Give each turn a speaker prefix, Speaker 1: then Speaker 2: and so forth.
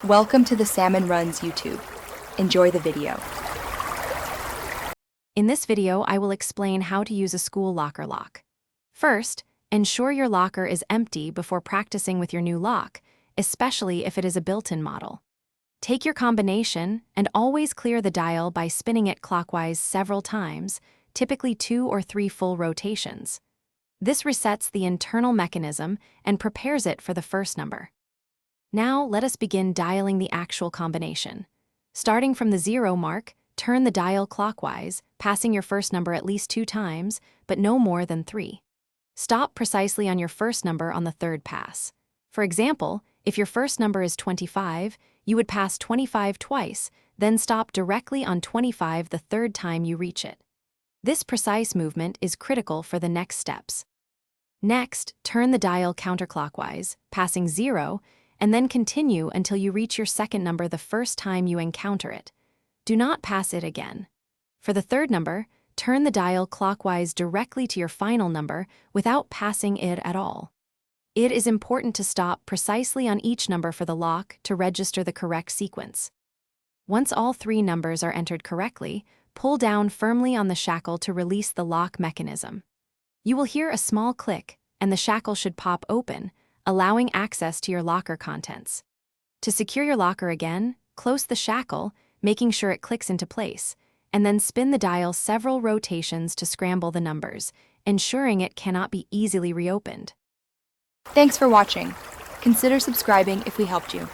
Speaker 1: Welcome to the Salmon Runs YouTube. Enjoy the video.
Speaker 2: In this video, I will explain how to use a school locker lock. First, ensure your locker is empty before practicing with your new lock, especially if it is a built-in model. Take your combination and always clear the dial by spinning it clockwise several times, typically 2 or 3 full rotations. This resets the internal mechanism and prepares it for the first number. Now, let us begin dialing the actual combination. Starting from the 0 mark, turn the dial clockwise, passing your first number at least 2 times, but no more than 3. Stop precisely on your first number on the third pass. For example, if your first number is 25, you would pass 25 twice, then stop directly on 25 the third time you reach it. This precise movement is critical for the next steps. Next, turn the dial counterclockwise, passing 0, and then continue until you reach your second number the first time you encounter it. Do not pass it again. For the third number, turn the dial clockwise directly to your final number without passing it at all. It is important to stop precisely on each number for the lock to register the correct sequence. Once all 3 numbers are entered correctly, pull down firmly on the shackle to release the lock mechanism. You will hear a small click, and the shackle should pop open, allowing access to your locker contents. To secure your locker again, close the shackle, making sure it clicks into place, and then spin the dial several rotations to scramble the numbers, ensuring it cannot be easily reopened.
Speaker 1: Thanks for watching. Consider subscribing if we helped you.